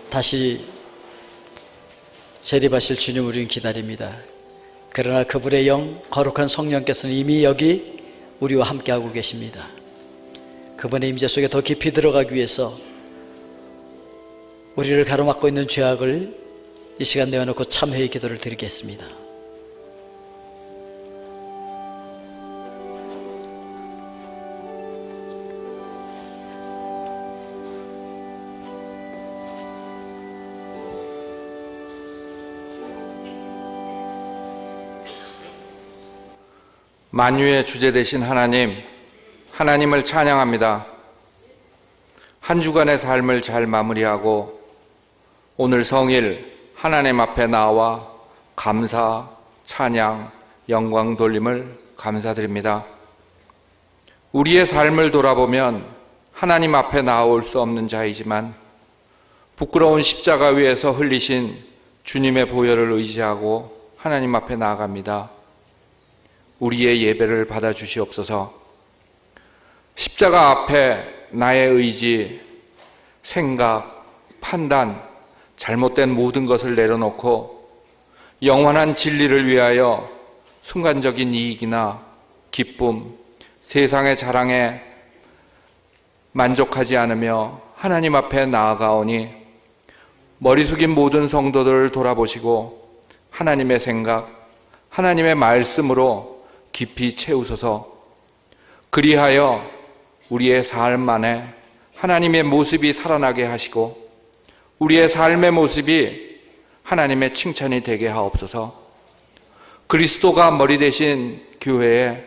다시 재림하실 주님 우리는 기다립니다. 그러나 그분의 영 거룩한 성령께서는 이미 여기 우리와 함께하고 계십니다. 그분의 임재 속에 더 깊이 들어가기 위해서 우리를 가로막고 있는 죄악을 이 시간 내어놓고 참회의 기도를 드리겠습니다. 만유의 주제 되신 하나님을 찬양합니다. 한 주간의 삶을 잘 마무리하고 오늘 성일 하나님 앞에 나와 감사, 찬양, 영광 돌림을 감사드립니다. 우리의 삶을 돌아보면 하나님 앞에 나올 수 없는 자이지만 부끄러운 십자가 위에서 흘리신 주님의 보혈을 의지하고 하나님 앞에 나아갑니다. 우리의 예배를 받아주시옵소서. 십자가 앞에 나의 의지, 생각, 판단, 잘못된 모든 것을 내려놓고 영원한 진리를 위하여 순간적인 이익이나 기쁨, 세상의 자랑에 만족하지 않으며 하나님 앞에 나아가오니 머리 숙인 모든 성도들을 돌아보시고 하나님의 생각, 하나님의 말씀으로 깊이 채우소서. 그리하여 우리의 삶 안에 하나님의 모습이 살아나게 하시고 우리의 삶의 모습이 하나님의 칭찬이 되게 하옵소서. 그리스도가 머리 되신 교회에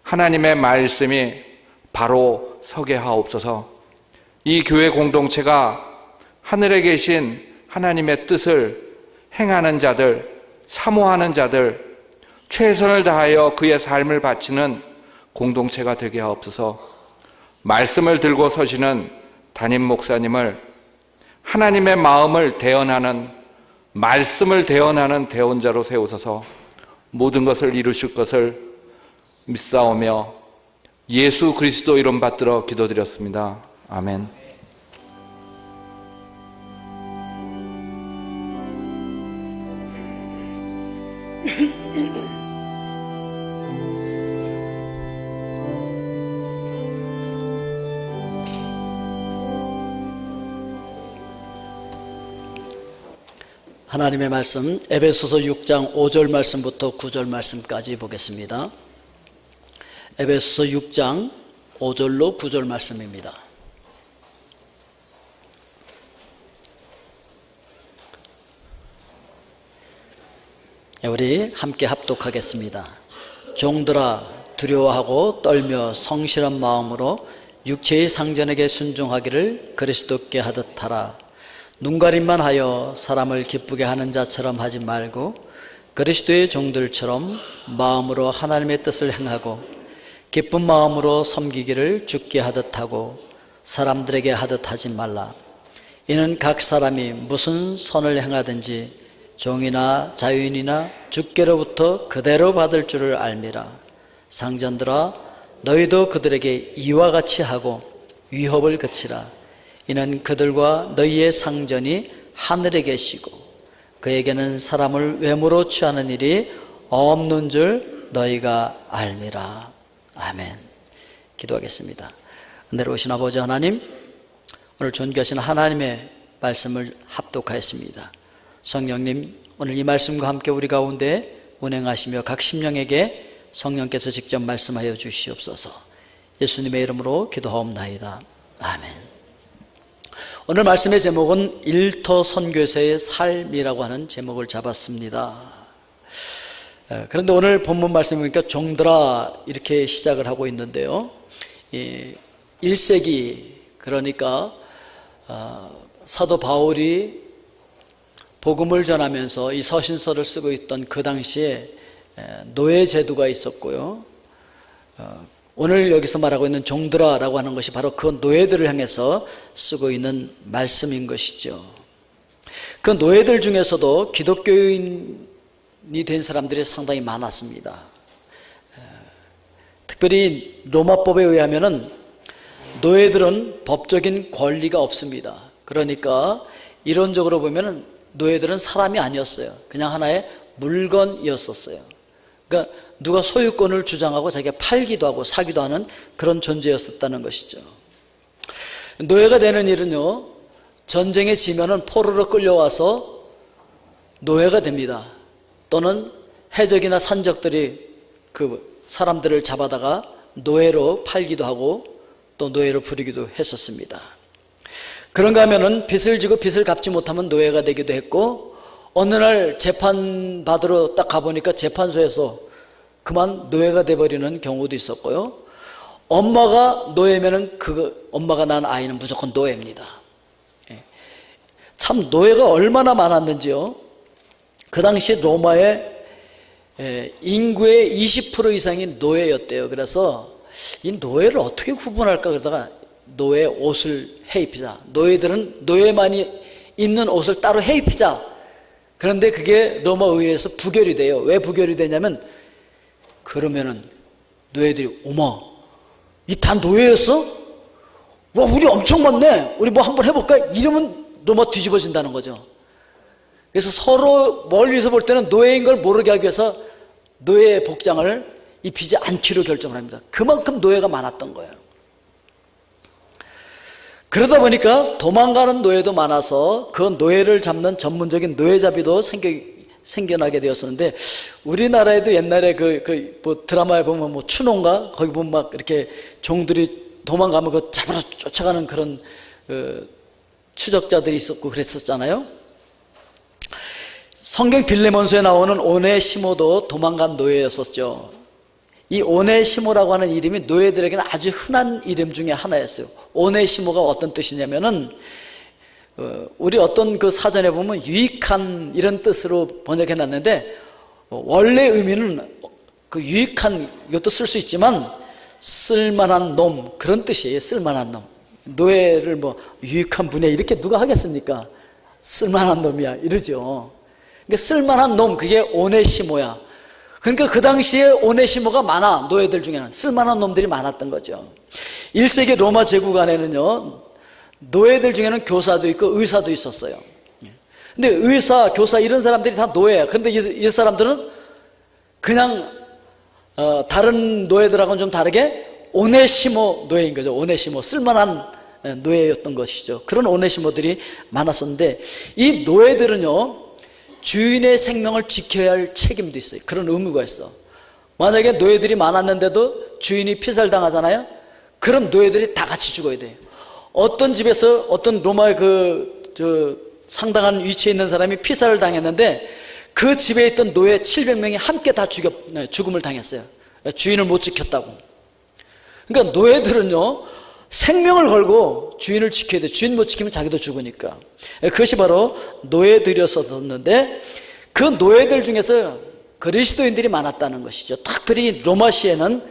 하나님의 말씀이 바로 서게 하옵소서. 이 교회 공동체가 하늘에 계신 하나님의 뜻을 행하는 자들, 사모하는 자들, 최선을 다하여 그의 삶을 바치는 공동체가 되게 하옵소서. 말씀을 들고 서시는 담임 목사님을 하나님의 마음을 대언하는, 말씀을 대언하는 대언자로 세우소서. 모든 것을 이루실 것을 믿사오며 예수 그리스도 이름 받들어 기도드렸습니다. 아멘. 하나님의 말씀 에베소서 6장 5절 말씀부터 9절 말씀까지 보겠습니다. 에베소서 6장 5절로 9절 말씀입니다. 우리 함께 합독하겠습니다. 종들아 두려워하고 떨며 성실한 마음으로 육체의 상전에게 순종하기를 그리스도께 하듯 하라. 눈가림만 하여 사람을 기쁘게 하는 자처럼 하지 말고 그리스도의 종들처럼 마음으로 하나님의 뜻을 행하고 기쁜 마음으로 섬기기를 주께 하듯 하고 사람들에게 하듯 하지 말라. 이는 각 사람이 무슨 선을 행하든지 종이나 자유인이나 주께로부터 그대로 받을 줄을 알미라. 상전들아 너희도 그들에게 이와 같이 하고 위협을 그치라. 이는 그들과 너희의 상전이 하늘에 계시고 그에게는 사람을 외모로 취하는 일이 없는 줄 너희가 알미라. 아멘. 기도하겠습니다. 은혜로 오신 아버지 하나님, 오늘 존귀하신 하나님의 말씀을 합독하였습니다. 성령님, 오늘 이 말씀과 함께 우리 가운데 운행하시며 각 심령에게 성령께서 직접 말씀하여 주시옵소서. 예수님의 이름으로 기도하옵나이다. 아멘. 오늘 말씀의 제목은 일터 선교사의 삶이라고 하는 제목을 잡았습니다. 그런데 오늘 본문 말씀 보니까 종들아 이렇게 시작을 하고 있는데요. 1세기 그러니까 사도 바울이 복음을 전하면서 이 서신서를 쓰고 있던 그 당시에 노예 제도가 있었고요. 오늘 여기서 말하고 있는 종들아라고 하는 것이 바로 그 노예들을 향해서 쓰고 있는 말씀인 것이죠. 그 노예들 중에서도 기독교인이 된 사람들이 상당히 많았습니다. 특별히 로마법에 의하면은 노예들은 법적인 권리가 없습니다. 그러니까 이론적으로 보면은 노예들은 사람이 아니었어요. 그냥 하나의 물건이었었어요. 그러니까 누가 소유권을 주장하고 자기가 팔기도 하고 사기도 하는 그런 존재였었다는 것이죠. 노예가 되는 일은요, 전쟁에 지면은 포로로 끌려와서 노예가 됩니다. 또는 해적이나 산적들이 그 사람들을 잡아다가 노예로 팔기도 하고 또 노예로 부리기도 했었습니다. 그런가 하면은 빚을 지고 빚을 갚지 못하면 노예가 되기도 했고, 어느 날 재판 받으러 딱 가보니까 재판소에서 그만 노예가 돼버리는 경우도 있었고요. 엄마가 노예면은 그 엄마가 낳은 아이는 무조건 노예입니다. 참 노예가 얼마나 많았는지요. 그 당시 로마의 인구의 20% 이상이 노예였대요. 그래서 이 노예를 어떻게 구분할까 그러다가 노예 옷을 해입히자. 노예들은 노예만이 입는 옷을 따로 해입히자. 그런데 그게 로마 의회에서 부결이 돼요. 왜 부결이 되냐면, 그러면은 노예들이 어머, 이 다 노예였어? 와, 우리 엄청 많네. 우리 뭐 한번 해볼까? 이러면 로마 뒤집어진다는 거죠. 그래서 서로 멀리서 볼 때는 노예인 걸 모르게 하기 위해서 노예 복장을 입히지 않기로 결정을 합니다. 그만큼 노예가 많았던 거예요. 그러다 보니까 도망가는 노예도 많아서 그 노예를 잡는 전문적인 노예잡이도 생겨나게 되었었는데, 우리나라에도 옛날에 뭐 드라마에 보면 뭐 추노인가? 거기 보면 막 이렇게 종들이 도망가면 그 잡으러 쫓아가는 그런 추적자들이 있었고 그랬었잖아요. 성경 빌레몬서에 나오는 오네시모도 도망간 노예였었죠. 이 오네시모라고 하는 이름이 노예들에게는 아주 흔한 이름 중에 하나였어요. 오네시모가 어떤 뜻이냐면은, 우리 어떤 그 사전에 보면 유익한 이런 뜻으로 번역해 놨는데, 원래 의미는 그 유익한 이것도 쓸 수 있지만 쓸만한 놈, 그런 뜻이에요. 쓸만한 놈. 노예를 뭐 유익한 분야 이렇게 누가 하겠습니까? 쓸만한 놈이야 이러죠. 그러니까 쓸만한 놈, 그게 오네시모야. 그러니까 그 당시에 오네시모가 많아. 노예들 중에는 쓸만한 놈들이 많았던 거죠. 1세기 로마 제국 안에는요, 노예들 중에는 교사도 있고 의사도 있었어요. 근데 의사, 교사 이런 사람들이 다 노예야. 근데 이 사람들은 그냥 다른 노예들하고는 좀 다르게 오네시모 노예인 거죠. 오네시모, 쓸만한 노예였던 것이죠. 그런 오네시모들이 많았었는데, 이 노예들은요, 주인의 생명을 지켜야 할 책임도 있어요. 그런 의무가 있어. 만약에 노예들이 많았는데도 주인이 피살당하잖아요. 그럼 노예들이 다 같이 죽어야 돼요. 어떤 집에서 어떤 로마의 상당한 위치에 있는 사람이 피살을 당했는데, 그 집에 있던 노예 700명이 함께 다 죽음을 당했어요. 주인을 못 지켰다고. 그러니까 노예들은요, 생명을 걸고 주인을 지켜야 돼. 주인 못 지키면 자기도 죽으니까. 그것이 바로 노예들이었었는데, 그 노예들 중에서 그리스도인들이 많았다는 것이죠. 특별히 로마시에는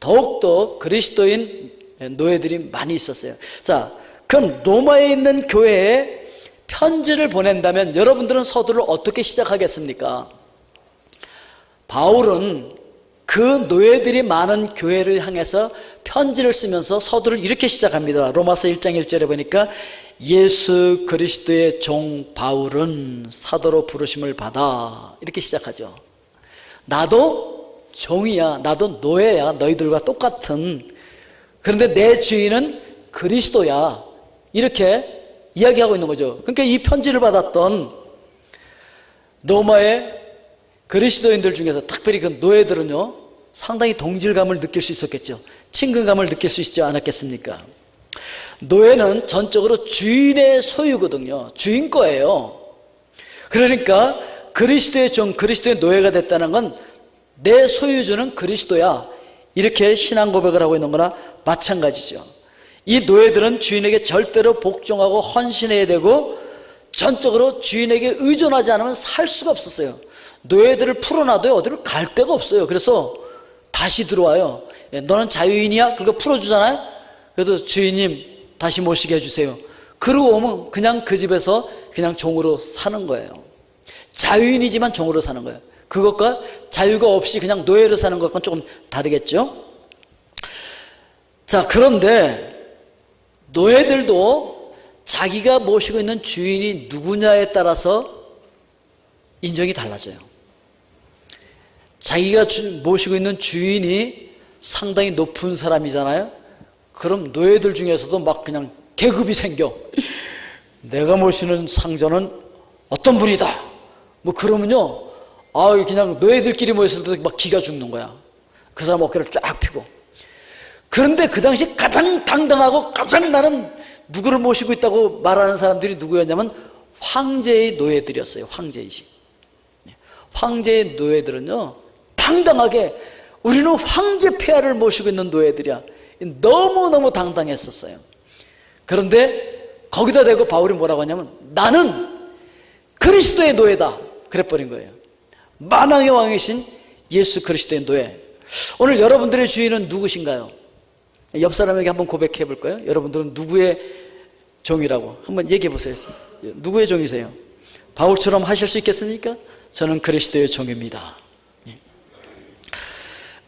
더욱더 그리스도인 노예들이 많이 있었어요. 자, 그럼 로마에 있는 교회에 편지를 보낸다면 여러분들은 서두를 어떻게 시작하겠습니까? 바울은 그 노예들이 많은 교회를 향해서 편지를 쓰면서 서두를 이렇게 시작합니다. 로마서 1장 1절에 보니까, 예수 그리스도의 종 바울은 사도로 부르심을 받아, 이렇게 시작하죠. 나도 종이야, 나도 노예야, 너희들과 똑같은. 그런데 내 주인은 그리스도야, 이렇게 이야기하고 있는 거죠. 그러니까 이 편지를 받았던 로마의 그리스도인들 중에서 특별히 그 노예들은요, 상당히 동질감을 느낄 수 있었겠죠. 친근감을 느낄 수 있지 않았겠습니까? 노예는 전적으로 주인의 소유거든요. 주인 거예요. 그러니까 그리스도의 종, 그리스도의 노예가 됐다는 건 내 소유주는 그리스도야, 이렇게 신앙 고백을 하고 있는 거나 마찬가지죠. 이 노예들은 주인에게 절대로 복종하고 헌신해야 되고, 전적으로 주인에게 의존하지 않으면 살 수가 없었어요. 노예들을 풀어놔도 어디로 갈 데가 없어요. 그래서 다시 들어와요. 너는 자유인이야? 그러니까 풀어주잖아요. 그래도 주인님 다시 모시게 해주세요. 그러고 오면 그냥 그 집에서 그냥 종으로 사는 거예요. 자유인이지만 종으로 사는 거예요. 그것과 자유가 없이 그냥 노예로 사는 것과는 조금 다르겠죠. 자, 그런데 노예들도 자기가 모시고 있는 주인이 누구냐에 따라서 인정이 달라져요. 자기가 모시고 있는 주인이 상당히 높은 사람이잖아요. 그럼 노예들 중에서도 막 그냥 계급이 생겨. 내가 모시는 상전은 어떤 분이다. 뭐 그러면요, 그냥 노예들끼리 모였을 때 막 기가 죽는 거야. 그 사람 어깨를 쫙 펴고. 그런데 그 당시 가장 당당하고 가장 나는 누구를 모시고 있다고 말하는 사람들이 누구였냐면 황제의 노예들이었어요. 황제의식. 황제의 노예들은요, 당당하게 우리는 황제 폐하를 모시고 있는 노예들이야. 너무너무 당당했었어요. 그런데 거기다 대고 바울이 뭐라고 하냐면 나는 그리스도의 노예다 그래버린 거예요. 만왕의 왕이신 예수 그리스도의 노예. 오늘 여러분들의 주인은 누구신가요? 옆 사람에게 한번 고백해 볼까요? 여러분들은 누구의 종이라고 한번 얘기해 보세요. 누구의 종이세요? 바울처럼 하실 수 있겠습니까? 저는 그리스도의 종입니다.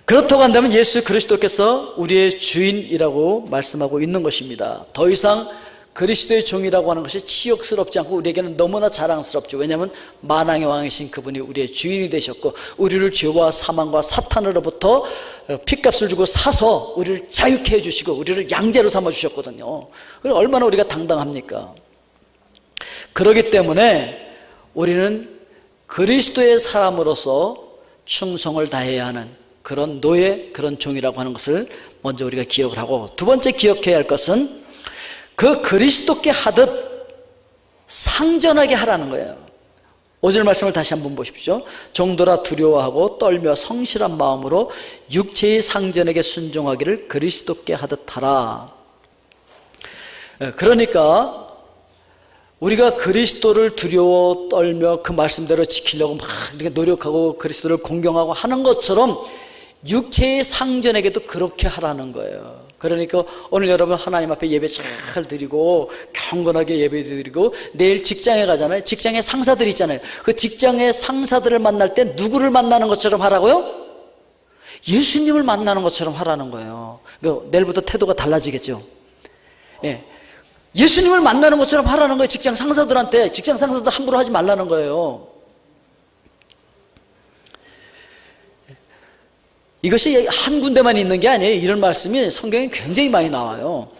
그렇다고 한다면 예수 그리스도께서 우리의 주인이라고 말씀하고 있는 것입니다. 더 이상 그리스도의 종이라고 하는 것이 치욕스럽지 않고 우리에게는 너무나 자랑스럽죠. 왜냐하면 만왕의 왕이신 그분이 우리의 주인이 되셨고 우리를 죄와 사망과 사탄으로부터 핏값을 주고 사서 우리를 자유케 해주시고 우리를 양자로 삼아주셨거든요. 그럼 얼마나 우리가 당당합니까? 그렇기 때문에 우리는 그리스도의 사람으로서 충성을 다해야 하는 그런 노예, 그런 종이라고 하는 것을 먼저 우리가 기억을 하고, 두 번째 기억해야 할 것은 그 그리스도께 하듯 상전하게 하라는 거예요. 5절 말씀을 다시 한번 보십시오. 종들아 두려워하고 떨며 성실한 마음으로 육체의 상전에게 순종하기를 그리스도께 하듯 하라. 그러니까 우리가 그리스도를 두려워 떨며 그 말씀대로 지키려고 막 이렇게 노력하고 그리스도를 공경하고 하는 것처럼 육체의 상전에게도 그렇게 하라는 거예요. 그러니까 오늘 여러분 하나님 앞에 예배 잘 드리고 경건하게 예배 드리고 내일 직장에 가잖아요. 직장에 상사들이 있잖아요. 그 직장의 상사들을 만날 때 누구를 만나는 것처럼 하라고요? 예수님을 만나는 것처럼 하라는 거예요. 그러니까 내일부터 태도가 달라지겠죠. 예. 예수님을 만나는 것처럼 하라는 거예요. 직장 상사들한테. 직장 상사들 함부로 하지 말라는 거예요. 이것이 한 군데만 있는 게 아니에요. 이런 말씀이 성경에 굉장히 많이 나와요.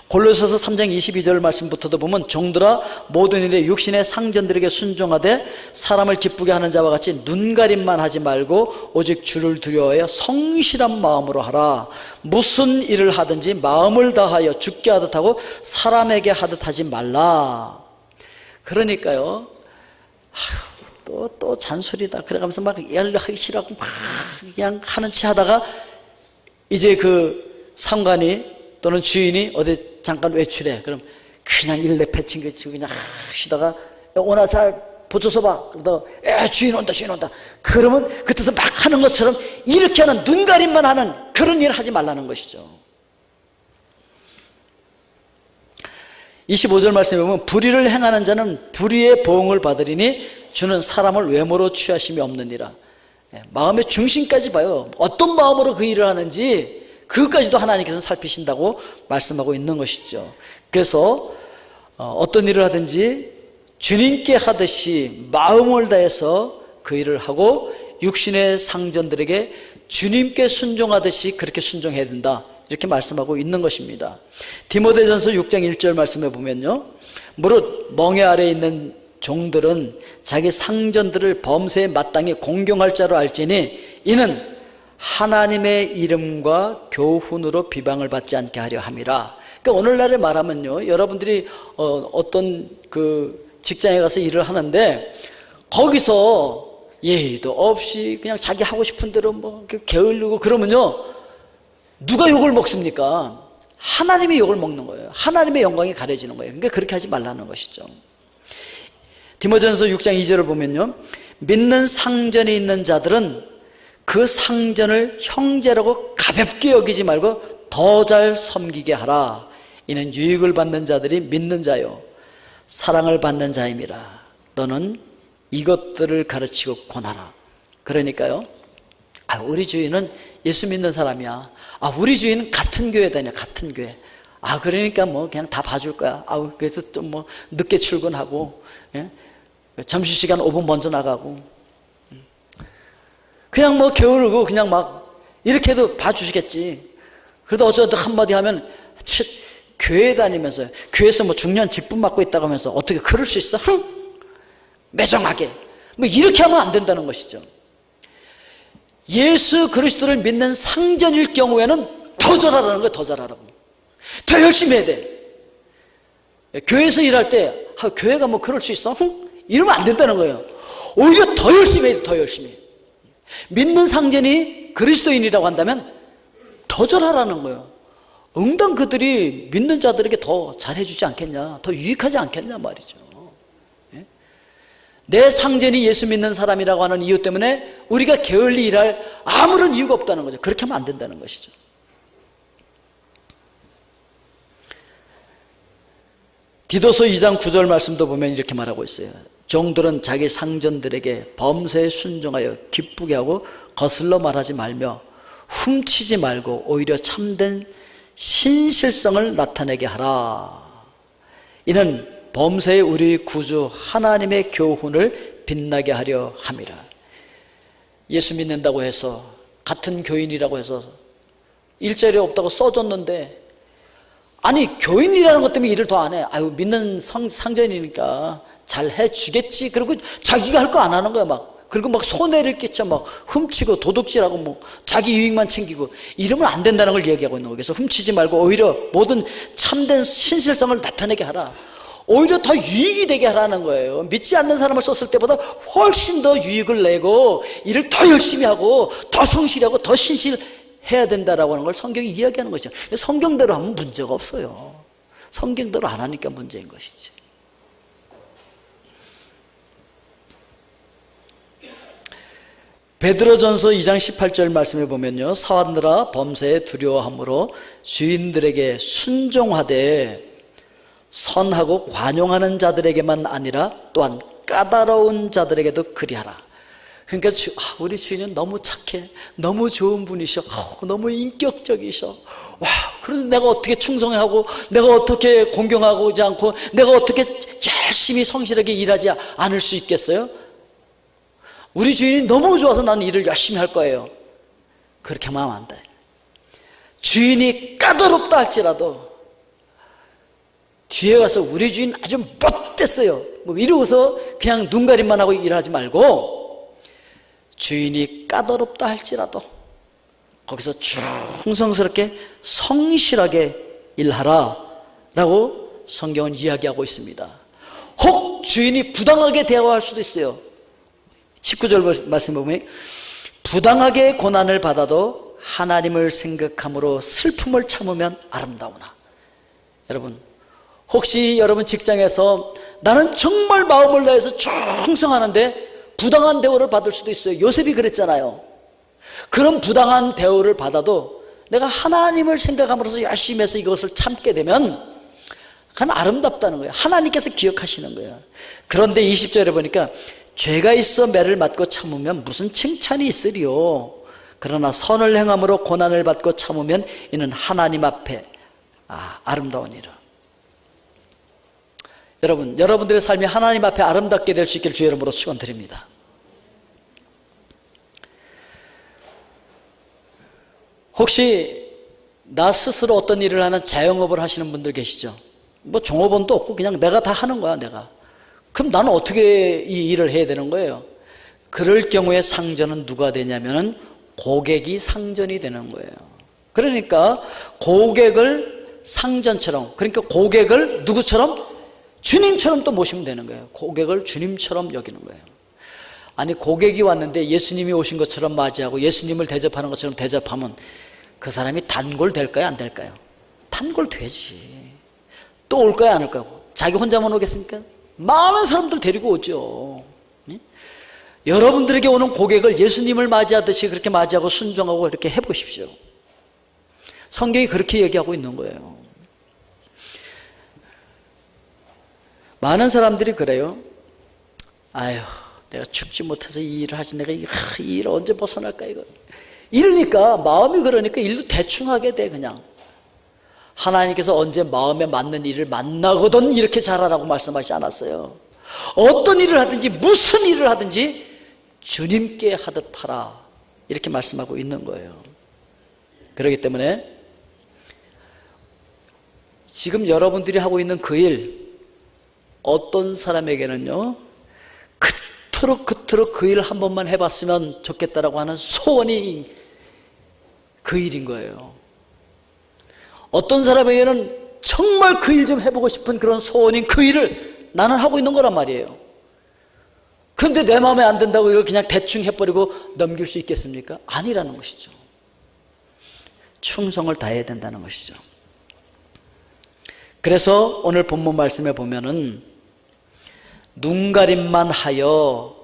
골로새서 3장 22절 말씀부터도 보면 종들아 모든 일에 육신의 상전들에게 순종하되 사람을 기쁘게 하는 자와 같이 눈가림만 하지 말고 오직 주를 두려워하여 성실한 마음으로 하라. 무슨 일을 하든지 마음을 다하여 주께 하듯 하고 사람에게 하듯 하지 말라. 그러니까요, 또 잔소리다 그래가면서 막 연락하기 싫어하고 막 그냥 하는 체 하다가 이제 그 상관이 또는 주인이 어디 잠깐 외출해. 그럼 그냥 일내 패친 거 치고 그냥 쉬다가 오나 잘 보쳐서 봐. 그러다가 주인 온다 주인 온다. 그러면 그때서 막 하는 것처럼 이렇게 하는 눈가림만 하는 그런 일을 하지 말라는 것이죠. 25절 말씀에 보면 불의를 행하는 자는 불의의 보응을 받으리니 주는 사람을 외모로 취하심이 없느니라. 마음의 중심까지 봐요. 어떤 마음으로 그 일을 하는지 그것까지도 하나님께서 살피신다고 말씀하고 있는 것이죠. 그래서 어떤 일을 하든지 주님께 하듯이 마음을 다해서 그 일을 하고 육신의 상전들에게 주님께 순종하듯이 그렇게 순종해야 된다. 이렇게 말씀하고 있는 것입니다. 디모데전서 6장 1절 말씀에 보면요, 무릇 멍에 아래에 있는 종들은 자기 상전들을 범세에 마땅히 공경할 자로 알지니 이는 하나님의 이름과 교훈으로 비방을 받지 않게 하려 함이라. 그러니까 오늘날에 말하면요, 여러분들이 어떤 그 직장에 가서 일을 하는데 거기서 예의도 없이 그냥 자기 하고 싶은 대로 뭐 게을르고 그러면요, 누가 욕을 먹습니까? 하나님이 욕을 먹는 거예요. 하나님의 영광이 가려지는 거예요. 그러니까 그렇게 하지 말라는 것이죠. 디모데전서 6장 2절을 보면요, 믿는 상전이 있는 자들은 그 상전을 형제라고 가볍게 여기지 말고 더 잘 섬기게 하라. 이는 유익을 받는 자들이 믿는 자요 사랑을 받는 자임이라. 너는 이것들을 가르치고 권하라. 그러니까요, 우리 주인은 예수 믿는 사람이야. 우리 주인은 같은 교회 다녀. 같은 교회. 그러니까 뭐 그냥 다 봐줄 거야. 그래서 좀 뭐 늦게 출근하고, 예? 점심시간 5분 먼저 나가고, 그냥 뭐 게으르고 그냥 막 이렇게 해도 봐주시겠지. 그래도 어쩌다 한마디 하면, 교회 다니면서, 교회에서 뭐 중요한 직분 맡고 있다고 하면서 어떻게 그럴 수 있어? 매정하게. 뭐 이렇게 하면 안 된다는 것이죠. 예수 그리스도를 믿는 상전일 경우에는 더 잘하라는 거예요. 더 잘하라고. 더 열심히 해야 돼. 교회에서 일할 때 교회가 뭐 그럴 수 있어? 이러면 안 된다는 거예요. 오히려 더 열심히 해야 돼. 더 열심히. 믿는 상전이 그리스도인이라고 한다면 더 잘하라는 거예요. 응당 그들이 믿는 자들에게 더 잘해주지 않겠냐, 더 유익하지 않겠냐 말이죠. 예? 내 상전이 예수 믿는 사람이라고 하는 이유 때문에 우리가 게을리 일할 아무런 이유가 없다는 거죠. 그렇게 하면 안 된다는 것이죠. 디도서 2장 9절 말씀도 보면 이렇게 말하고 있어요. 종들은 자기 상전들에게 범사에 순종하여 기쁘게 하고 거슬러 말하지 말며 훔치지 말고 오히려 참된 신실성을 나타내게 하라. 이는 범사에 우리 구주 하나님의 교훈을 빛나게 하려 함이라. 예수 믿는다고 해서, 같은 교인이라고 해서 일자리 없다고 써줬는데, 아니 교인이라는 것 때문에 일을 더 안 해. 믿는 상전이니까 잘 해주겠지. 그리고 자기가 할 거 안 하는 거야 막. 그리고 막 손해를 끼쳐 막 훔치고 도둑질하고 뭐 자기 유익만 챙기고, 이러면 안 된다는 걸 얘기하고 있는 거예요. 그래서 훔치지 말고 오히려 모든 참된 신실성을 나타내게 하라. 오히려 더 유익이 되게 하라는 거예요. 믿지 않는 사람을 썼을 때보다 훨씬 더 유익을 내고 일을 더 열심히 하고 더 성실하고 더 신실해야 된다라고 하는 걸 성경이 이야기하는 거죠. 성경대로 하면 문제가 없어요. 성경대로 안 하니까 문제인 것이지. 베드로전서 2장 18절 말씀을 보면요, 사환들아 범사에 두려워함으로 주인들에게 순종하되 선하고 관용하는 자들에게만 아니라 또한 까다로운 자들에게도 그리하라. 그러니까 우리 주인은 너무 착해, 너무 좋은 분이셔, 너무 인격적이셔. 와, 그래서 내가 어떻게 충성하고 내가 어떻게 공경하고지 않고 내가 어떻게 열심히 성실하게 일하지 않을 수 있겠어요? 우리 주인이 너무 좋아서 나는 일을 열심히 할 거예요. 그렇게 하면 안 돼. 주인이 까다롭다 할지라도 뒤에 가서 우리 주인 아주 못됐어요 뭐 이러고서 그냥 눈가림만 하고 일하지 말고, 주인이 까다롭다 할지라도 거기서 충성스럽게 성실하게 일하라 라고 성경은 이야기하고 있습니다. 혹 주인이 부당하게 대화할 수도 있어요. 19절 말씀 보면 부당하게 고난을 받아도 하나님을 생각함으로 슬픔을 참으면 아름다우나. 여러분, 혹시 여러분 직장에서 나는 정말 마음을 다해서 충성하는데 부당한 대우를 받을 수도 있어요. 요셉이 그랬잖아요. 그런 부당한 대우를 받아도 내가 하나님을 생각함으로써 열심히 해서 이것을 참게 되면 그건 아름답다는 거예요. 하나님께서 기억하시는 거예요. 그런데 20절에 보니까 죄가 있어 매를 맞고 참으면 무슨 칭찬이 있으리요. 그러나 선을 행함으로 고난을 받고 참으면 이는 하나님 앞에 아름다우니라. 여러분, 여러분들의 삶이 하나님 앞에 아름답게 될 수 있기를 주의 이름으로 축원드립니다. 혹시 나 스스로 어떤 일을 하는 자영업을 하시는 분들 계시죠? 뭐 종업원도 없고 그냥 내가 다 하는 거야, 내가. 그럼 나는 어떻게 이 일을 해야 되는 거예요? 그럴 경우에 상전은 누가 되냐면은 고객이 상전이 되는 거예요. 그러니까 고객을 상전처럼, 그러니까 고객을 누구처럼? 주님처럼 또 모시면 되는 거예요. 고객을 주님처럼 여기는 거예요. 아니, 고객이 왔는데 예수님이 오신 것처럼 맞이하고 예수님을 대접하는 것처럼 대접하면 그 사람이 단골 될까요, 안 될까요? 단골 되지. 또 올까요, 안 올까요? 자기 혼자만 오겠습니까? 많은 사람들 데리고 오죠. 네? 여러분들에게 오는 고객을 예수님을 맞이하듯이 그렇게 맞이하고 순종하고 이렇게 해보십시오. 성경이 그렇게 얘기하고 있는 거예요. 많은 사람들이 그래요. 아유, 내가 죽지 못해서 이 일을 하지, 내가 이 일을 언제 벗어날까 이거. 이러니까 마음이 그러니까 일도 대충 하게 돼. 그냥 하나님께서 언제 마음에 맞는 일을 만나거든 이렇게 잘하라고 말씀하시지 않았어요. 어떤 일을 하든지 무슨 일을 하든지 주님께 하듯 하라 이렇게 말씀하고 있는 거예요. 그렇기 때문에 지금 여러분들이 하고 있는 그 일, 어떤 사람에게는요 그토록 그 일을 한 번만 해봤으면 좋겠다라고 하는 소원이 그 일인 거예요. 어떤 사람에게는 정말 그 일 좀 해보고 싶은 그런 소원인 그 일을 나는 하고 있는 거란 말이에요. 그런데 내 마음에 안 든다고 이걸 그냥 대충 해버리고 넘길 수 있겠습니까? 아니라는 것이죠. 충성을 다해야 된다는 것이죠. 그래서 오늘 본문 말씀에 보면은 눈가림만 하여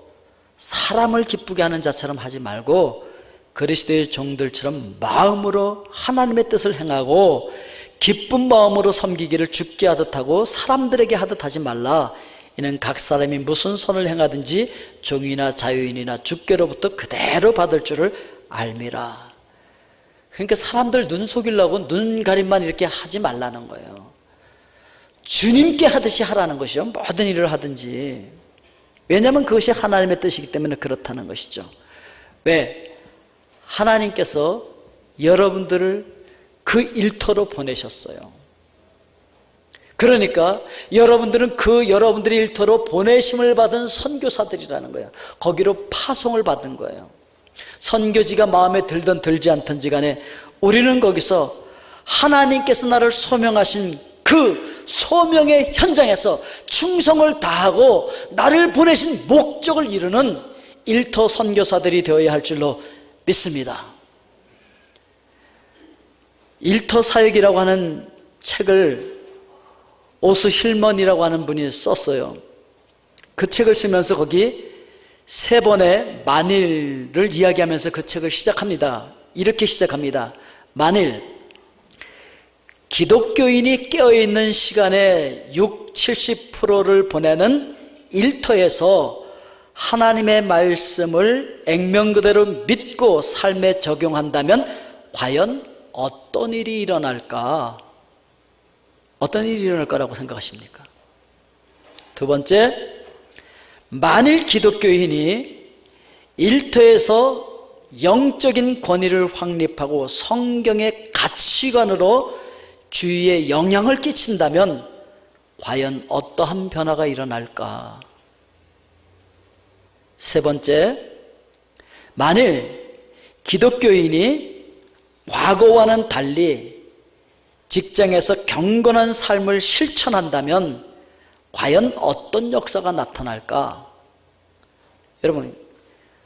사람을 기쁘게 하는 자처럼 하지 말고 그리스도의 종들처럼 마음으로 하나님의 뜻을 행하고 기쁜 마음으로 섬기기를 주께 하듯 하고 사람들에게 하듯 하지 말라. 이는 각 사람이 무슨 선을 행하든지 종이나 자유인이나 주께로부터 그대로 받을 줄을 알미라. 그러니까 사람들 눈 속이려고 눈가림만 이렇게 하지 말라는 거예요. 주님께 하듯이 하라는 것이죠. 모든 일을 하든지. 왜냐하면 그것이 하나님의 뜻이기 때문에 그렇다는 것이죠. 왜? 하나님께서 여러분들을 그 일터로 보내셨어요. 그러니까 여러분들은 그 여러분들의 일터로 보내심을 받은 선교사들이라는 거예요. 거기로 파송을 받은 거예요. 선교지가 마음에 들든 들지 않든지 간에 우리는 거기서 하나님께서 나를 소명하신 그 소명의 현장에서 충성을 다하고 나를 보내신 목적을 이루는 일터 선교사들이 되어야 할 줄로 믿습니다. 일터 사역이라고 하는 책을 오스 힐먼이라고 하는 분이 썼어요. 그 책을 쓰면서 거기 세 번의 만일을 이야기하면서 그 책을 시작합니다. 이렇게 시작합니다. 만일 기독교인이 깨어있는 시간의 70%를 보내는 일터에서 하나님의 말씀을 액면 그대로 믿고 삶에 적용한다면 과연 어떤 일이 일어날까? 어떤 일이 일어날 거라고 생각하십니까? 두 번째, 만일 기독교인이 일터에서 영적인 권위를 확립하고 성경의 가치관으로 주위에 영향을 끼친다면 과연 어떠한 변화가 일어날까? 세 번째, 만일 기독교인이 과거와는 달리 직장에서 경건한 삶을 실천한다면 과연 어떤 역사가 나타날까? 여러분,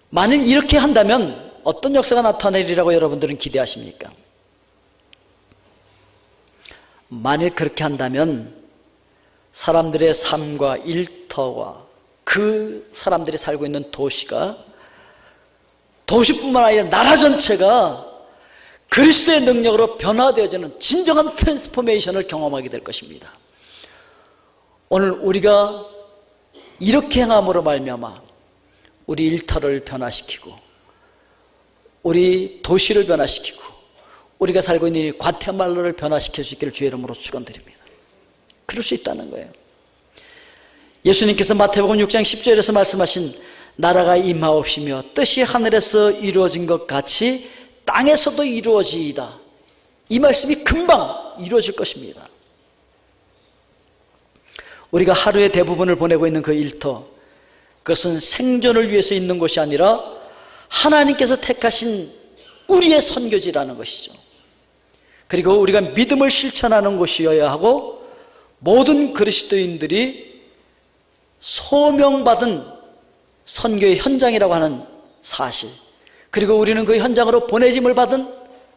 만일 이렇게 한다면 어떤 역사가 나타나리라고 여러분들은 기대하십니까? 만일 그렇게 한다면 사람들의 삶과 일터와 그 사람들이 살고 있는 도시가, 도시뿐만 아니라 나라 전체가 그리스도의 능력으로 변화되어지는 진정한 트랜스포메이션을 경험하게 될 것입니다. 오늘 우리가 이렇게 행함으로 말미암아 우리 일터를 변화시키고 우리 도시를 변화시키고 우리가 살고 있는 이 과테말라를 변화시킬 수 있기를 주의 이름으로 축원드립니다. 그럴 수 있다는 거예요. 예수님께서 마태복음 6장 10절에서 말씀하신 나라가 임하옵시며 뜻이 하늘에서 이루어진 것 같이 땅에서도 이루어지이다. 이 말씀이 금방 이루어질 것입니다. 우리가 하루의 대부분을 보내고 있는 그 일터, 그것은 생존을 위해서 있는 것이 아니라 하나님께서 택하신 우리의 선교지라는 것이죠. 그리고 우리가 믿음을 실천하는 곳이어야 하고 모든 그리스도인들이 소명받은 선교의 현장이라고 하는 사실, 그리고 우리는 그 현장으로 보내짐을 받은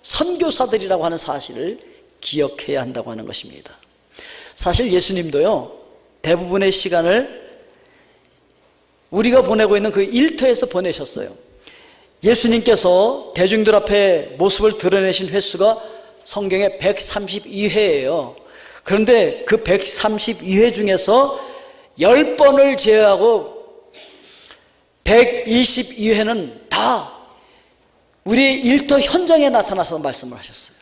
선교사들이라고 하는 사실을 기억해야 한다고 하는 것입니다. 사실 예수님도요, 대부분의 시간을 우리가 보내고 있는 그 일터에서 보내셨어요. 예수님께서 대중들 앞에 모습을 드러내신 횟수가 성경에 132회예요. 그런데 그 132회 중에서 10번을 제외하고 122회는 다 우리의 일터 현장에 나타나서 말씀을 하셨어요.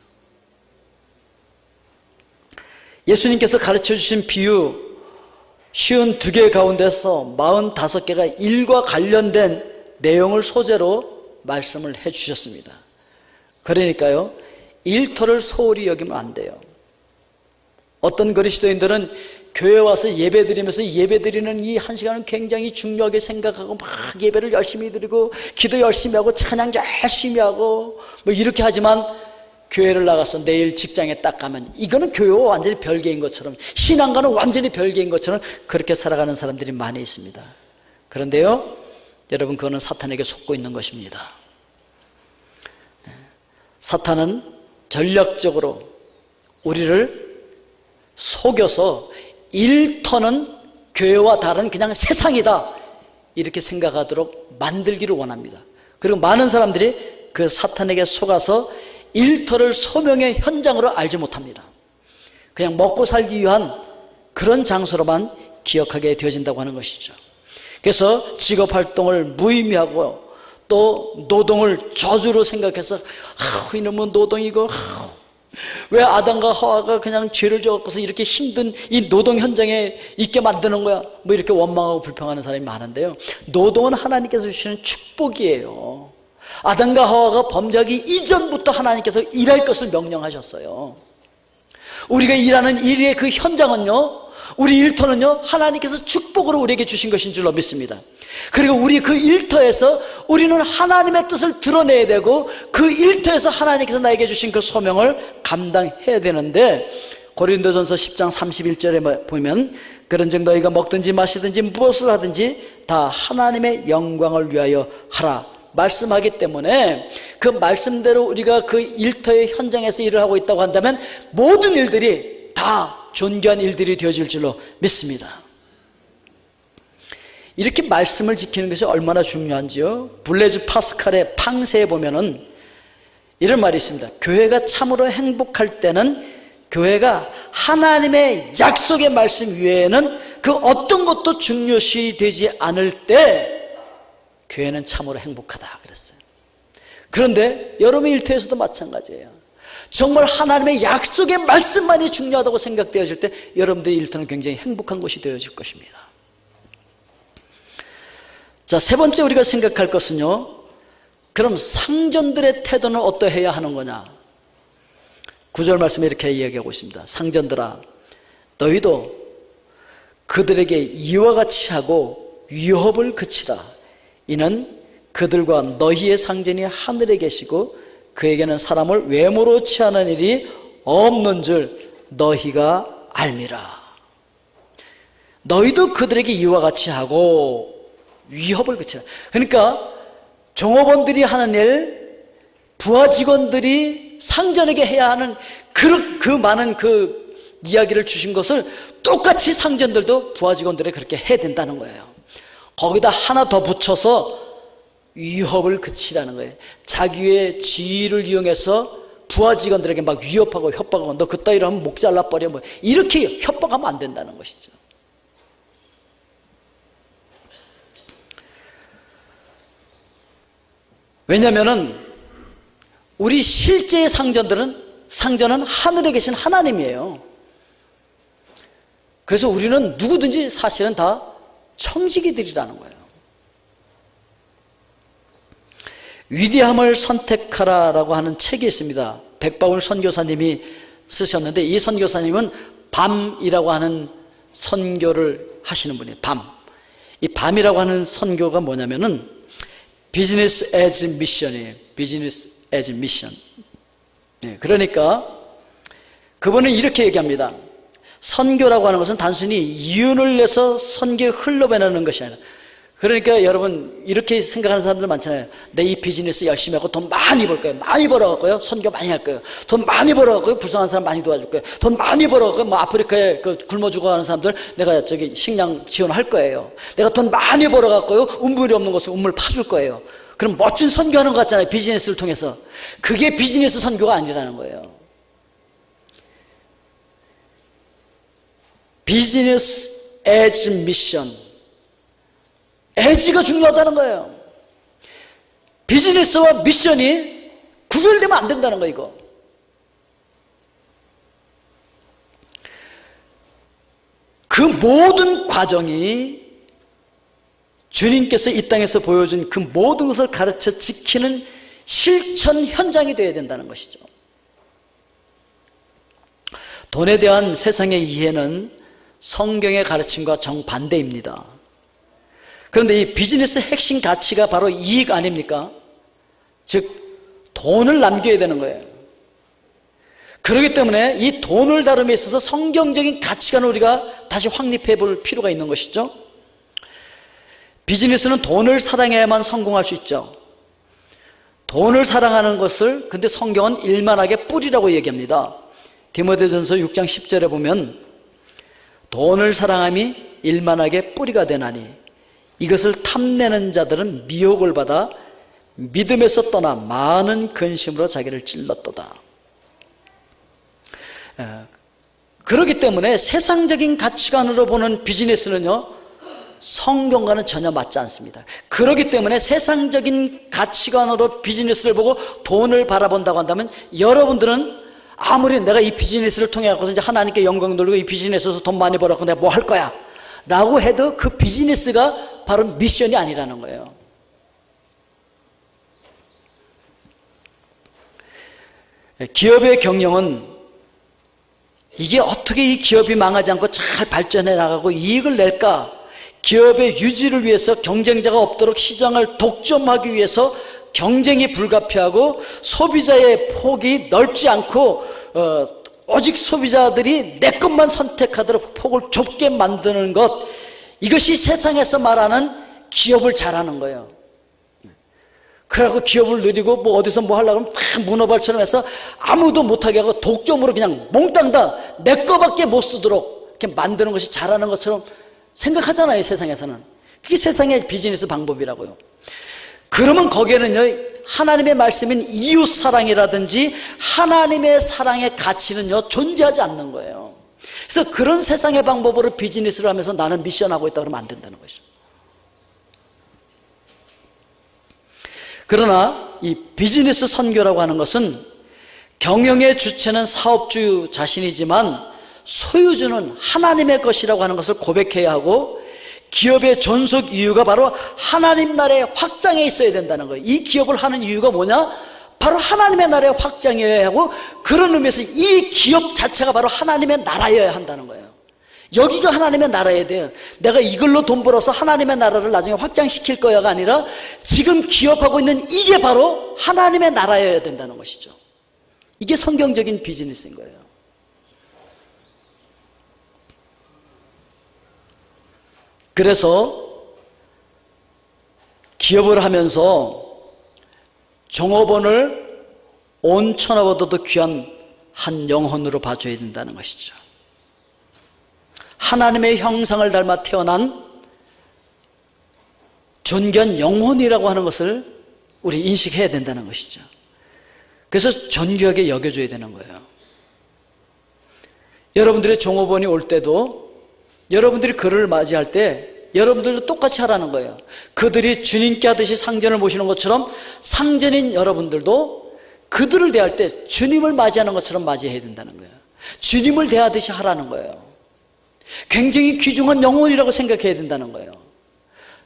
예수님께서 가르쳐 주신 비유 쉬운 2개 가운데서 45개가 일과 관련된 내용을 소재로 말씀을 해 주셨습니다. 그러니까요, 일터를 소홀히 여기면 안 돼요. 어떤 그리스도인들은 교회 와서 예배 드리면서 예배 드리는 이 1시간은 굉장히 중요하게 생각하고 막 예배를 열심히 드리고 기도 열심히 하고 찬양 열심히 하고 뭐 이렇게 하지만 교회를 나가서 내일 직장에 딱 가면 이거는 교회와 완전히 별개인 것처럼, 신앙과는 완전히 별개인 것처럼 그렇게 살아가는 사람들이 많이 있습니다. 그런데요, 여러분, 그거는 사탄에게 속고 있는 것입니다. 사탄은 전략적으로 우리를 속여서 일터는 교회와 다른 그냥 세상이다 이렇게 생각하도록 만들기를 원합니다. 그리고 많은 사람들이 그 사탄에게 속아서 일터를 소명의 현장으로 알지 못합니다. 그냥 먹고 살기 위한 그런 장소로만 기억하게 되어진다고 하는 것이죠. 그래서 직업활동을 무의미하고 또 노동을 저주로 생각해서 이놈은 노동이고 왜 아담과 하와가 그냥 죄를 지어서 이렇게 힘든 이 노동 현장에 있게 만드는 거야, 뭐 이렇게 원망하고 불평하는 사람이 많은데요, 노동은 하나님께서 주시는 축복이에요. 아담과 하와가 범죄하기 이전부터 하나님께서 일할 것을 명령하셨어요. 우리가 일하는 일의 그 현장은요, 우리 일터는요, 하나님께서 축복으로 우리에게 주신 것인 줄로 믿습니다. 그리고 우리 그 일터에서 우리는 하나님의 뜻을 드러내야 되고 그 일터에서 하나님께서 나에게 주신 그 소명을 감당해야 되는데, 고린도전서 10장 31절에 보면 그런즉 너희가 먹든지 마시든지 무엇을 하든지 다 하나님의 영광을 위하여 하라 말씀하기 때문에, 그 말씀대로 우리가 그 일터의 현장에서 일을 하고 있다고 한다면 모든 일들이 다 존귀한 일들이 되어질 줄로 믿습니다. 이렇게 말씀을 지키는 것이 얼마나 중요한지요, 블레즈 파스칼의 팡세에 보면은 이런 말이 있습니다. 교회가 참으로 행복할 때는 교회가 하나님의 약속의 말씀 외에는 그 어떤 것도 중요시 되지 않을 때 교회는 참으로 행복하다 그랬어요. 그런데 여러분의 일터에서도 마찬가지예요. 정말 하나님의 약속의 말씀만이 중요하다고 생각되어질 때 여러분들의 일터는 굉장히 행복한 곳이 되어질 것입니다. 자, 세 번째 우리가 생각할 것은요, 그럼 상전들의 태도는 어떠해야 하는 거냐? 9절 말씀에 이렇게 이야기하고 있습니다. 상전들아, 너희도 그들에게 이와 같이 하고 위협을 그치라. 이는 그들과 너희의 상전이 하늘에 계시고 그에게는 사람을 외모로 취하는 일이 없는 줄 너희가 알미라. 너희도 그들에게 이와 같이 하고 위협을 그치라. 그러니까 종업원들이 하는 일, 부하 직원들이 상전에게 해야 하는 그 많은 그 이야기를 주신 것을 똑같이 상전들도 부하 직원들에게 그렇게 해야 된다는 거예요. 거기다 하나 더 붙여서 위협을 그치라는 거예요. 자기의 지위를 이용해서 부하 직원들에게 막 위협하고 협박하고 너 그따위로 하면 목 잘라버려 뭐 이렇게 협박하면 안 된다는 것이죠. 왜냐하면은 우리 실제의 상전은 하늘에 계신 하나님이에요. 그래서 우리는 누구든지 사실은 다 청지기들이라는 거예요. 위대함을 선택하라라고 하는 책이 있습니다. 백바울 선교사님이 쓰셨는데, 이 선교사님은 밤이라고 하는 선교를 하시는 분이에요. 이 밤이라고 하는 선교가 뭐냐면은 비즈니스 에즈 미션이에요. 비즈니스 에즈 미션. 네, 그러니까 그분은 이렇게 얘기합니다. 선교라고 하는 것은 단순히 이윤을 내서 선교에 흘러보내는 것이 아니라, 그러니까 여러분 이렇게 생각하는 사람들 많잖아요. 내 이 비즈니스 열심히 하고 돈 많이 벌 거예요. 많이 벌어갖고요 선교 많이 할 거예요. 돈 많이 벌어갖고요 불쌍한 사람 많이 도와줄 거예요. 돈 많이 벌어갖고요 뭐 아프리카에 그 굶어 죽어가는 사람들 내가 저기 식량 지원할 거예요. 내가 돈 많이 벌어갖고요 우물이 없는 곳에 우물 파줄 거예요. 그럼 멋진 선교하는 것 같잖아요. 비즈니스를 통해서. 그게 비즈니스 선교가 아니라는 거예요. 비즈니스 에즈 미션. 에즈가 중요하다는 거예요. 비즈니스와 미션이 구별되면 안 된다는 거예요. 이거. 그 모든 과정이 주님께서 이 땅에서 보여준 그 모든 것을 가르쳐 지키는 실천 현장이 되어야 된다는 것이죠. 돈에 대한 세상의 이해는 성경의 가르침과 정반대입니다. 그런데 이 비즈니스 핵심 가치가 바로 이익 아닙니까? 즉 돈을 남겨야 되는 거예요. 그렇기 때문에 이 돈을 다룸에 있어서 성경적인 가치관을 우리가 다시 확립해 볼 필요가 있는 것이죠. 비즈니스는 돈을 사랑해야만 성공할 수 있죠. 돈을 사랑하는 것을 근데 성경은 일만하게 뿌리라고 얘기합니다. 디모데전서 6장 10절에 보면 돈을 사랑함이 일만하게 뿌리가 되나니 이것을 탐내는 자들은 미혹을 받아 믿음에서 떠나 많은 근심으로 자기를 찔렀도다. 그렇기 때문에 세상적인 가치관으로 보는 비즈니스는요, 성경과는 전혀 맞지 않습니다. 그렇기 때문에 세상적인 가치관으로 비즈니스를 보고 돈을 바라본다고 한다면 여러분들은 아무리 내가 이 비즈니스를 통해 갖고 이제 하나님께 영광 돌리고 이 비즈니스에서 돈 많이 벌었고 내가 뭐 할 거야 라고 해도 그 비즈니스가 바로 미션이 아니라는 거예요. 기업의 경영은 이게 어떻게 이 기업이 망하지 않고 잘 발전해 나가고 이익을 낼까, 기업의 유지를 위해서 경쟁자가 없도록 시장을 독점하기 위해서 경쟁이 불가피하고 소비자의 폭이 넓지 않고 오직 소비자들이 내 것만 선택하도록 폭을 좁게 만드는 것, 이것이 세상에서 말하는 기업을 잘하는 거예요. 그래갖고 기업을 누리고 뭐 어디서 뭐 하려고 하면 막 문어발처럼 해서 아무도 못하게 하고 독점으로 그냥 몽땅 다 내 거밖에 못 쓰도록 이렇게 만드는 것이 잘하는 것처럼 생각하잖아요, 세상에서는. 그게 세상의 비즈니스 방법이라고요. 그러면 거기에는요, 하나님의 말씀인 이웃사랑이라든지 하나님의 사랑의 가치는요, 존재하지 않는 거예요. 그래서 그런 세상의 방법으로 비즈니스를 하면서 나는 미션하고 있다 그러면 안 된다는 것이죠. 그러나 이 비즈니스 선교라고 하는 것은 경영의 주체는 사업주 자신이지만 소유주는 하나님의 것이라고 하는 것을 고백해야 하고, 기업의 존속 이유가 바로 하나님 나라의 확장에 있어야 된다는 거예요. 이 기업을 하는 이유가 뭐냐? 바로 하나님의 나라의 확장이어야 하고, 그런 의미에서 이 기업 자체가 바로 하나님의 나라여야 한다는 거예요. 여기가 하나님의 나라여야 돼요. 내가 이걸로 돈 벌어서 하나님의 나라를 나중에 확장시킬 거야가 아니라 지금 기업하고 있는 이게 바로 하나님의 나라여야 된다는 것이죠. 이게 성경적인 비즈니스인 거예요. 그래서 기업을 하면서 종업원을 온 천하보다도 귀한 한 영혼으로 봐줘야 된다는 것이죠. 하나님의 형상을 닮아 태어난 존귀한 영혼이라고 하는 것을 우리 인식해야 된다는 것이죠. 그래서 존귀하게 여겨줘야 되는 거예요. 여러분들의 종업원이 올 때도 여러분들이 그를 맞이할 때 여러분들도 똑같이 하라는 거예요. 그들이 주님께 하듯이 상전을 모시는 것처럼 상전인 여러분들도 그들을 대할 때 주님을 맞이하는 것처럼 맞이해야 된다는 거예요. 주님을 대하듯이 하라는 거예요. 굉장히 귀중한 영혼이라고 생각해야 된다는 거예요.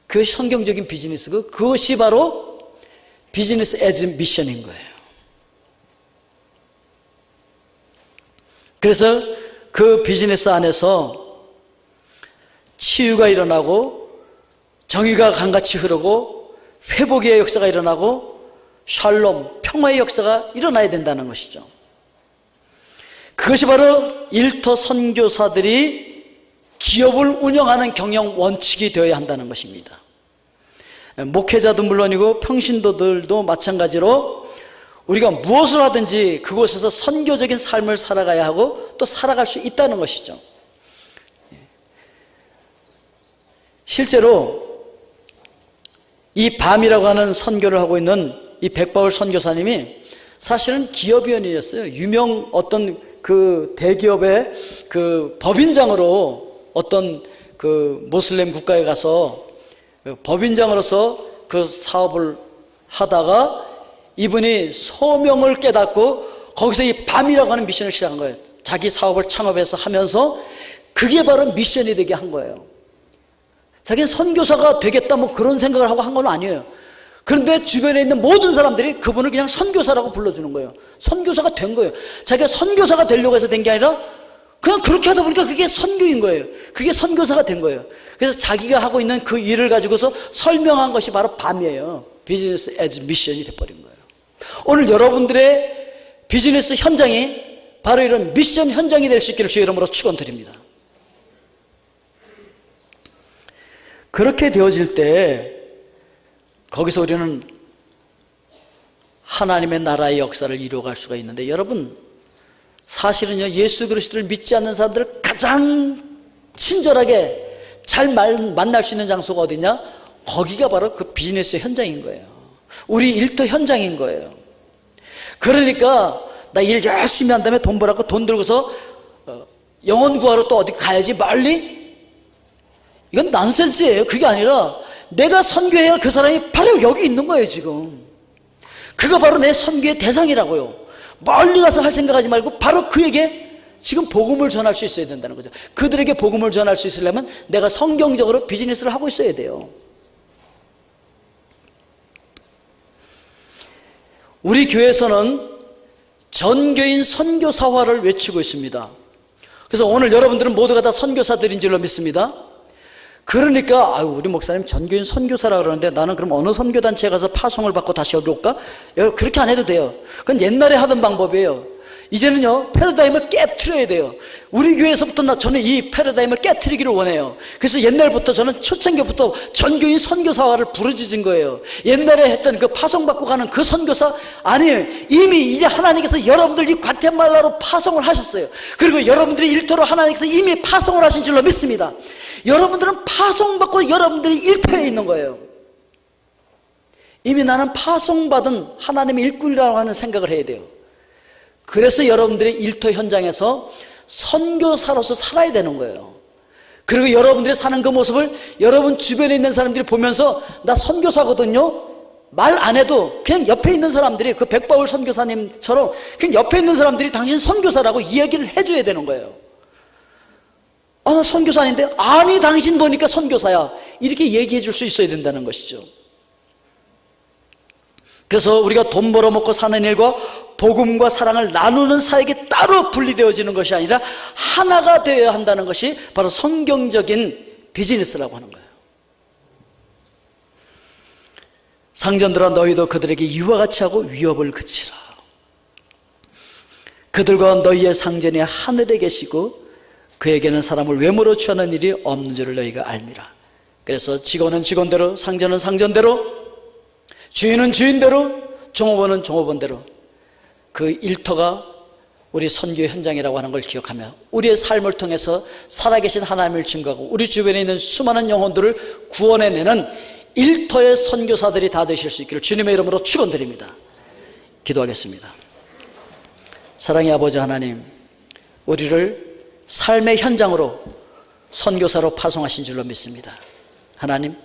그것이 성경적인 비즈니스고, 그것이 바로 비즈니스 애즈 미션인 거예요. 그래서 그 비즈니스 안에서 치유가 일어나고 정의가 강같이 흐르고 회복의 역사가 일어나고 샬롬, 평화의 역사가 일어나야 된다는 것이죠. 그것이 바로 일터 선교사들이 기업을 운영하는 경영 원칙이 되어야 한다는 것입니다. 목회자도 물론이고 평신도들도 마찬가지로 우리가 무엇을 하든지 그곳에서 선교적인 삶을 살아가야 하고 또 살아갈 수 있다는 것이죠. 실제로 이 밤이라고 하는 선교를 하고 있는 이 백바울 선교사님이 사실은 기업위원이었어요. 유명 어떤 그 대기업의 그 법인장으로 어떤 그 모슬렘 국가에 가서 법인장으로서 그 사업을 하다가 이분이 소명을 깨닫고 거기서 이 밤이라고 하는 미션을 시작한 거예요. 자기 사업을 창업해서 하면서 그게 바로 미션이 되게 한 거예요. 자기는 선교사가 되겠다 뭐 그런 생각을 하고 한 건 아니에요. 그런데 주변에 있는 모든 사람들이 그분을 그냥 선교사라고 불러주는 거예요. 선교사가 된 거예요. 자기가 선교사가 되려고 해서 된 게 아니라 그냥 그렇게 하다 보니까 그게 선교인 거예요. 그게 선교사가 된 거예요. 그래서 자기가 하고 있는 그 일을 가지고서 설명한 것이 바로 밤이에요. 비즈니스 에즈 미션이 돼버린 거예요. 오늘 여러분들의 비즈니스 현장이 바로 이런 미션 현장이 될 수 있기를 주의 이름으로 축원드립니다. 그렇게 되어질 때 거기서 우리는 하나님의 나라의 역사를 이루어갈 수가 있는데, 여러분 사실은요, 예수 그리스도를 믿지 않는 사람들을 가장 친절하게 잘 만날 수 있는 장소가 어디냐? 거기가 바로 그 비즈니스 현장인 거예요. 우리 일터 현장인 거예요. 그러니까 나 일 열심히 한 다음에 돈 벌었고 돈 들고서 영혼 구하러 또 어디 가야지 멀리? 이건 난센스예요. 그게 아니라 내가 선교해야 할 그 사람이 바로 여기 있는 거예요. 지금 그가 바로 내 선교의 대상이라고요. 멀리 가서 할 생각하지 말고 바로 그에게 지금 복음을 전할 수 있어야 된다는 거죠. 그들에게 복음을 전할 수 있으려면 내가 성경적으로 비즈니스를 하고 있어야 돼요. 우리 교회에서는 전교인 선교사화를 외치고 있습니다. 그래서 오늘 여러분들은 모두가 다 선교사들인 줄로 믿습니다. 그러니까 우리 목사님 전교인 선교사라 그러는데 나는 그럼 어느 선교단체에 가서 파송을 받고 다시 여기 올까? 그렇게 안 해도 돼요. 그건 옛날에 하던 방법이에요. 이제는요, 패러다임을 깨트려야 돼요. 우리 교회에서부터 저는 이 패러다임을 깨트리기를 원해요. 그래서 옛날부터 저는 초창기부터 전교인 선교사화를 부르짖은 거예요. 옛날에 했던 그 파송받고 가는 그 선교사 아니에요. 이미 이제 하나님께서 여러분들 이 과테말라로 파송을 하셨어요. 그리고 여러분들이 일터로 하나님께서 이미 파송을 하신 줄로 믿습니다. 여러분들은 파송받고 여러분들이 일터에 있는 거예요. 이미 나는 파송받은 하나님의 일꾼이라고 하는 생각을 해야 돼요. 그래서 여러분들의 일터 현장에서 선교사로서 살아야 되는 거예요. 그리고 여러분들이 사는 그 모습을 여러분 주변에 있는 사람들이 보면서 나 선교사거든요, 말 안 해도 그냥 옆에 있는 사람들이 그 백바울 선교사님처럼 그냥 옆에 있는 사람들이 당신 선교사라고 이야기를 해줘야 되는 거예요. 나 선교사 아닌데? 아니 당신 보니까 선교사야, 이렇게 얘기해 줄 수 있어야 된다는 것이죠. 그래서 우리가 돈 벌어먹고 사는 일과 복음과 사랑을 나누는 사역이 따로 분리되어지는 것이 아니라 하나가 되어야 한다는 것이 바로 성경적인 비즈니스라고 하는 거예요. 상전들아 너희도 그들에게 이와 같이 하고 위협을 그치라. 그들과 너희의 상전이 하늘에 계시고 그에게는 사람을 외모로 취하는 일이 없는 줄을 너희가 알미라. 그래서 직원은 직원대로, 상전은 상전대로, 주인은 주인대로, 종업원은 종업원대로 그 일터가 우리 선교 현장이라고 하는 걸 기억하며 우리의 삶을 통해서 살아계신 하나님을 증거하고 우리 주변에 있는 수많은 영혼들을 구원해내는 일터의 선교사들이 다 되실 수 있기를 주님의 이름으로 축원드립니다. 기도하겠습니다. 사랑의 아버지 하나님, 우리를 삶의 현장으로 선교사로 파송하신 줄로 믿습니다. 하나님,